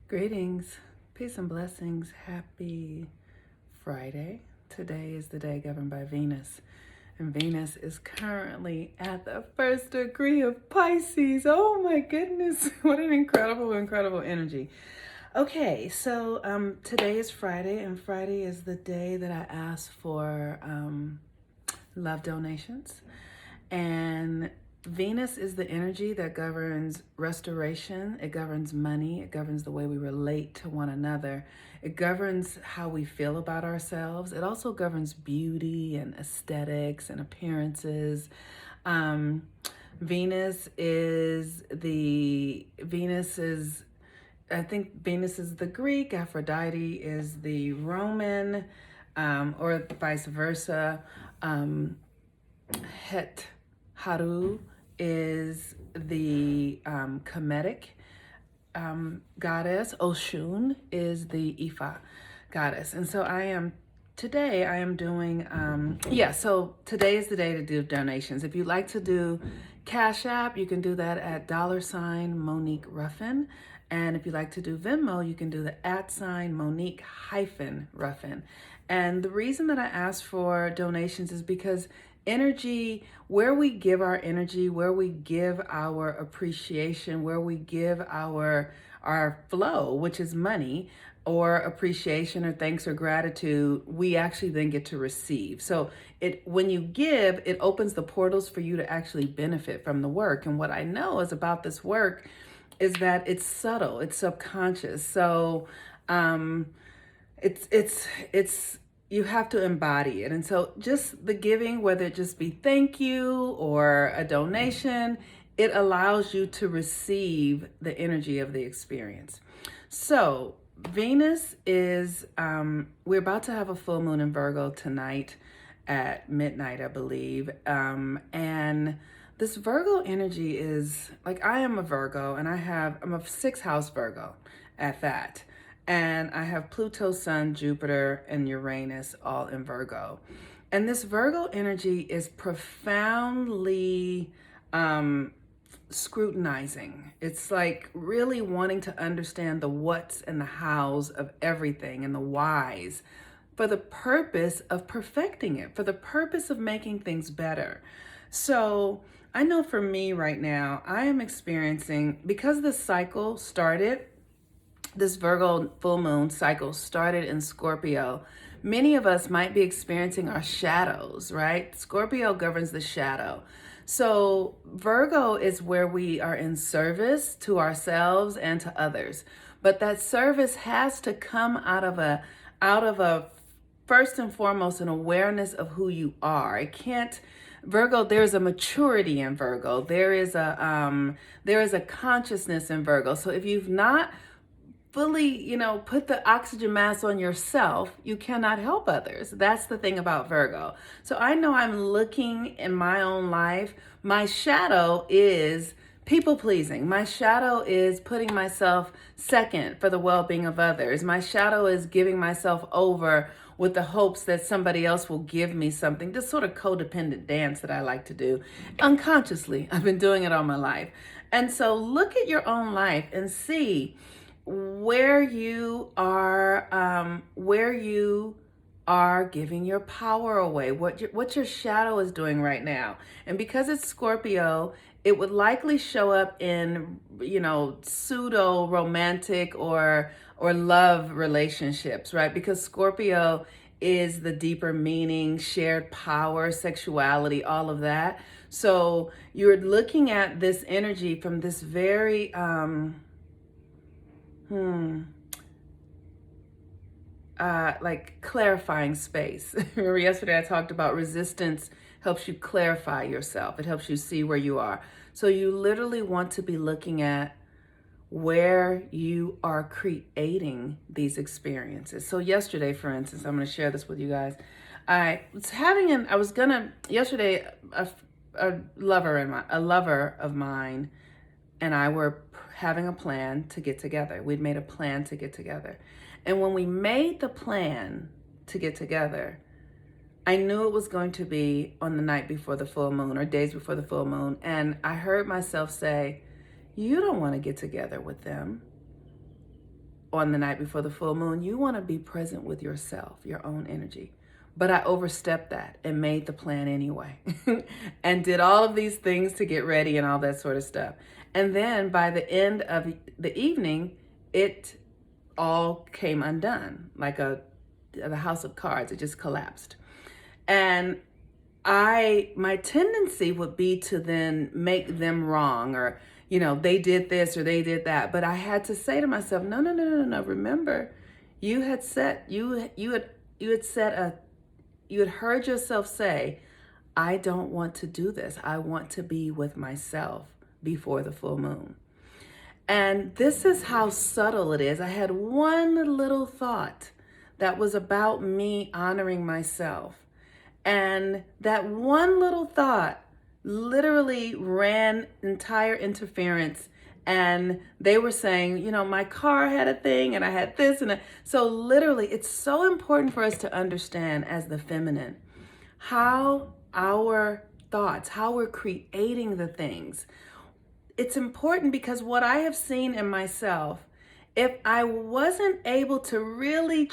Greetings, peace and blessings. Happy Friday. Today is the day governed by Venus, and Venus is currently at the first degree of Pisces. Oh my goodness, what an incredible energy. Okay, so today is Friday, and Friday is the day that I ask for love donations. And Venus is the energy that governs restoration. It governs money. It governs the way we relate to one another. It governs how we feel about ourselves. It also governs beauty and aesthetics and appearances. Um, I think Venus is the Greek, Aphrodite is the Roman, or vice versa. Het Haru is the Kemetic goddess. Oshun is the Ifa goddess. And so today I am doing, so today is the day to do donations. If you'd like to do Cash App, you can do that at $Monique Ruffin. And if you'd like to do Venmo, you can do the @ Monique-Ruffin. And the reason that I ask for donations is because energy, where we give our energy, where we give our appreciation, where we give our flow, which is money or appreciation or thanks or gratitude, we actually then get to receive. So when you give, it opens the portals for you to actually benefit from the work. And what I know is about this work is that it's subtle, it's subconscious. So it's you have to embody it. And so just the giving, whether it just be thank you or a donation, it allows you to receive the energy of the experience. So Venus is, we're about to have a full moon in Virgo tonight at midnight, I believe. And this Virgo energy is like, I am a Virgo and I'm a 6th house Virgo at that. And I have Pluto, Sun, Jupiter, and Uranus all in Virgo. And this Virgo energy is profoundly scrutinizing. It's like really wanting to understand the what's and the how's of everything and the whys for the purpose of perfecting it, for the purpose of making things better. So I know for me right now, I am experiencing, because the cycle started, this Virgo full moon cycle started in Scorpio, many of us might be experiencing our shadows, right? Scorpio governs the shadow. So Virgo is where we are in service to ourselves and to others. But that service has to come out of a first and foremost, an awareness of who you are. It can't, Virgo, there's a maturity in Virgo. There is a consciousness in Virgo. So if you've not fully, put the oxygen mask on yourself, you cannot help others. That's the thing about Virgo. So I know I'm looking in my own life. My shadow is people pleasing. My shadow is putting myself second for the well-being of others. My shadow is giving myself over with the hopes that somebody else will give me something. This sort of codependent dance that I like to do unconsciously. I've been doing it all my life. And so look at your own life and see where you are giving your power away, what your shadow is doing right now. And because it's Scorpio, it would likely show up in, pseudo romantic or love relationships, right? Because Scorpio is the deeper meaning, shared power, sexuality, all of that. So you're looking at this energy from this very like clarifying space. Remember yesterday I talked about resistance helps you clarify yourself. It helps you see where you are. So you literally want to be looking at where you are creating these experiences. So yesterday, for instance, I'm going to share this with you guys. Yesterday, a lover of mine and I were having a plan to get together. We'd made a plan to get together. And when we made the plan to get together, I knew it was going to be on the night before the full moon or days before the full moon. And I heard myself say, you don't want to get together with them. on the night before the full moon, you want to be present with yourself, your own energy. But I overstepped that and made the plan anyway and did all of these things to get ready and all that sort of stuff. And then by the end of the evening, it all came undone like the house of cards. It just collapsed. And my tendency would be to then make them wrong, or, they did this or they did that. But I had to say to myself, no, no, no, no, no. Remember, you had heard yourself say, I don't want to do this. I want to be with myself before the full moon. And this is how subtle it is. I had one little thought that was about me honoring myself. And that one little thought literally ran entire interference. And they were saying, my car had a thing and I had this and that. So literally, it's so important for us to understand as the feminine how our thoughts, how we're creating the things. It's important because what I have seen in myself, if I wasn't able to really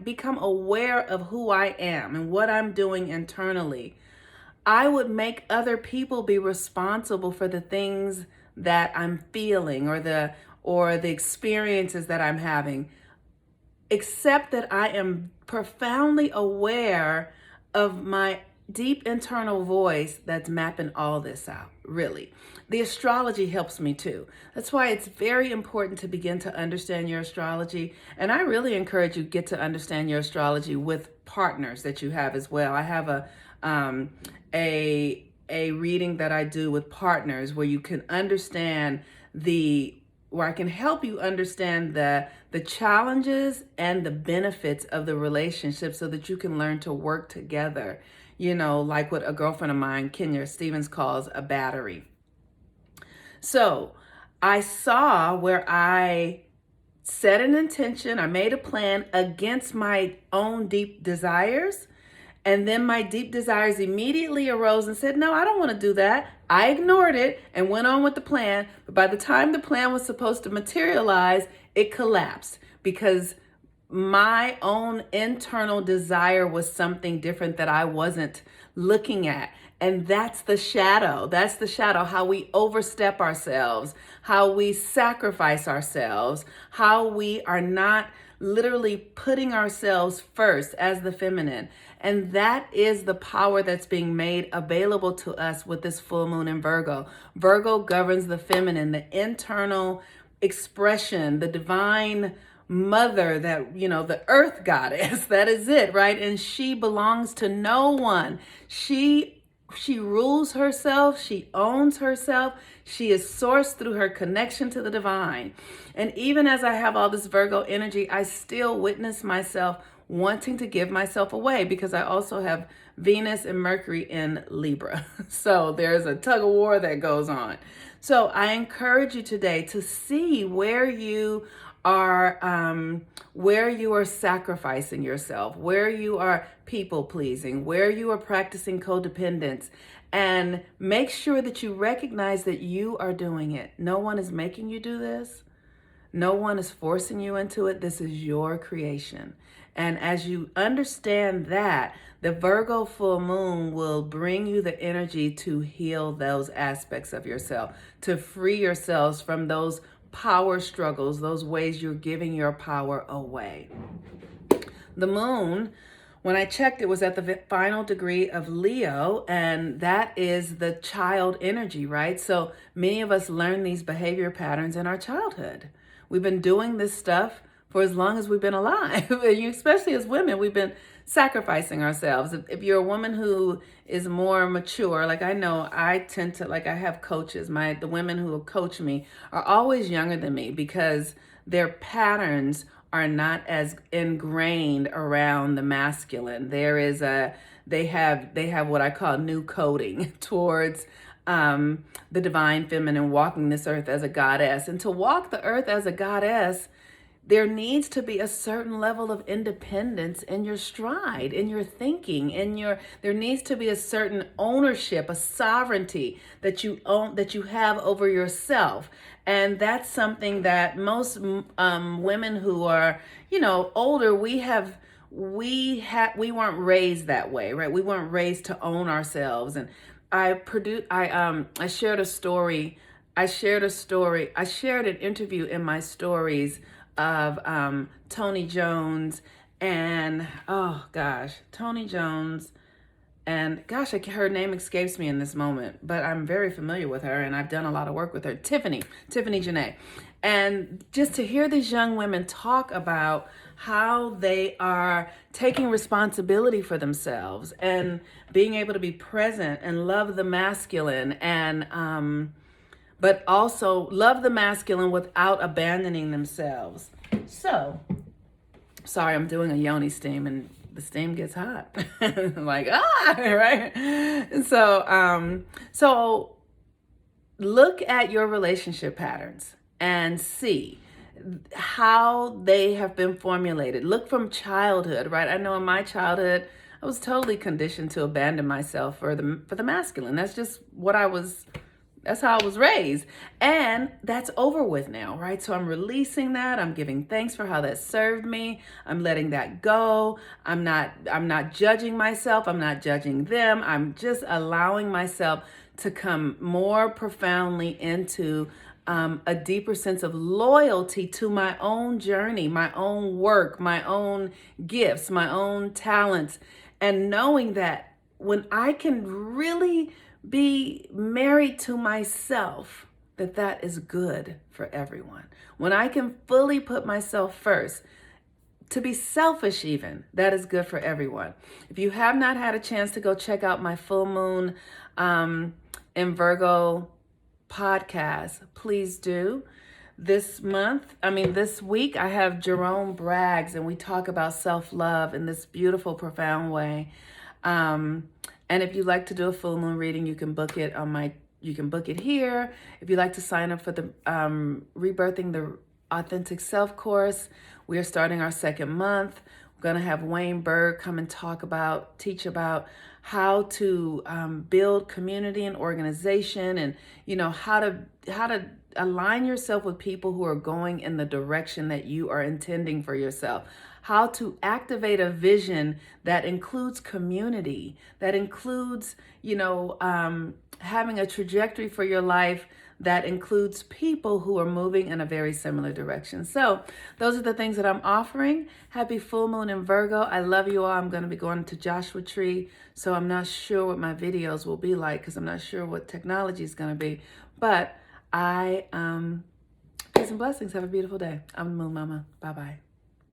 become aware of who I am and what I'm doing internally, I would make other people be responsible for the things that I'm feeling or the experiences that I'm having, except that I am profoundly aware of my deep internal voice that's mapping all this out, really. The astrology helps me too. That's why it's very important to begin to understand your astrology. And I really encourage you to get to understand your astrology with partners that you have as well. I have a reading that I do with partners where you can understand where I can help you understand the challenges and the benefits of the relationship so that you can learn to work together. Like what a girlfriend of mine, Kenya Stevens, calls a battery. So I saw where I set an intention, I made a plan against my own deep desires. And then my deep desires immediately arose and said, no, I don't want to do that. I ignored it and went on with the plan. But by the time the plan was supposed to materialize, it collapsed because my own internal desire was something different that I wasn't looking at. And that's the shadow. That's the shadow, how we overstep ourselves, how we sacrifice ourselves, how we are not literally putting ourselves first as the feminine. And that is the power that's being made available to us with this full moon in Virgo. Virgo governs the feminine, the internal expression, the divine mother, that, the earth goddess. That is it, right? And she belongs to no one. She rules herself. She owns herself. She is sourced through her connection to the divine. And even as I have all this Virgo energy, I still witness myself wanting to give myself away because I also have Venus and Mercury in Libra. So there's a tug of war that goes on. So I encourage you today to see where you are sacrificing yourself, where you are people pleasing, where you are practicing codependence, and make sure that you recognize that you are doing it. No one is making you do this. No one is forcing you into it. This is your creation. And as you understand that, the Virgo full moon will bring you the energy to heal those aspects of yourself, to free yourselves from those power struggles, those ways you're giving your power away. The moon, when I checked, it was at the final degree of Leo, and that is the child energy, right? So many of us learn these behavior patterns in our childhood. We've been doing this stuff for as long as we've been alive. Especially as women, we've been sacrificing ourselves. If you're a woman who is more mature, like I know I tend to, like I have coaches, the women who coach me are always younger than me because their patterns are not as ingrained around the masculine. They have what I call new coding towards the divine feminine, walking this earth as a goddess. And to walk the earth as a goddess there needs to be a certain level of independence in your stride, in your thinking, there needs to be a certain ownership, a sovereignty that you own, that you have over yourself. And that's something that most women who are, older, we weren't raised that way, right? We weren't raised to own ourselves. And I shared a story. I shared an interview in my stories of Tony Jones and, oh gosh, Tony Jones. And gosh, her name escapes me in this moment, but I'm very familiar with her and I've done a lot of work with her. Tiffany Janae. And just to hear these young women talk about how they are taking responsibility for themselves and being able to be present and love the masculine, and but also love the masculine without abandoning themselves. So, sorry, I'm doing a yoni steam and the steam gets hot. Like, right? So look at your relationship patterns and see how they have been formulated. Look from childhood, right? I know in my childhood, I was totally conditioned to abandon myself for the masculine. That's just that's how I was raised. And that's over with now, right? So I'm releasing that. I'm giving thanks for how that served me. I'm letting that go. I'm not judging myself. I'm not judging them. I'm just allowing myself to come more profoundly into a deeper sense of loyalty to my own journey, my own work, my own gifts, my own talents, and knowing that when I can really be married to myself, that is good for everyone. When I can fully put myself first, to be selfish even, that is good for everyone. If you have not had a chance to go check out my full moon in Virgo podcast, please do. This week, I have Jerome Braggs, and we talk about self-love in this beautiful, profound way. And if you'd like to do a full moon reading, you can book it here. If you'd like to sign up for the Rebirthing the Authentic Self course, we are starting our second month. We're going to have Wayne Berg come and teach about how to build community and organization, and how to align yourself with people who are going in the direction that you are intending for yourself. How to activate a vision that includes community, that includes, having a trajectory for your life that includes people who are moving in a very similar direction. So those are the things that I'm offering. Happy full moon in Virgo. I love you all. I'm going to be going to Joshua Tree, so I'm not sure what my videos will be like because I'm not sure what technology is going to be. But peace and blessings. Have a beautiful day. I'm the Moon Mama. Bye-bye.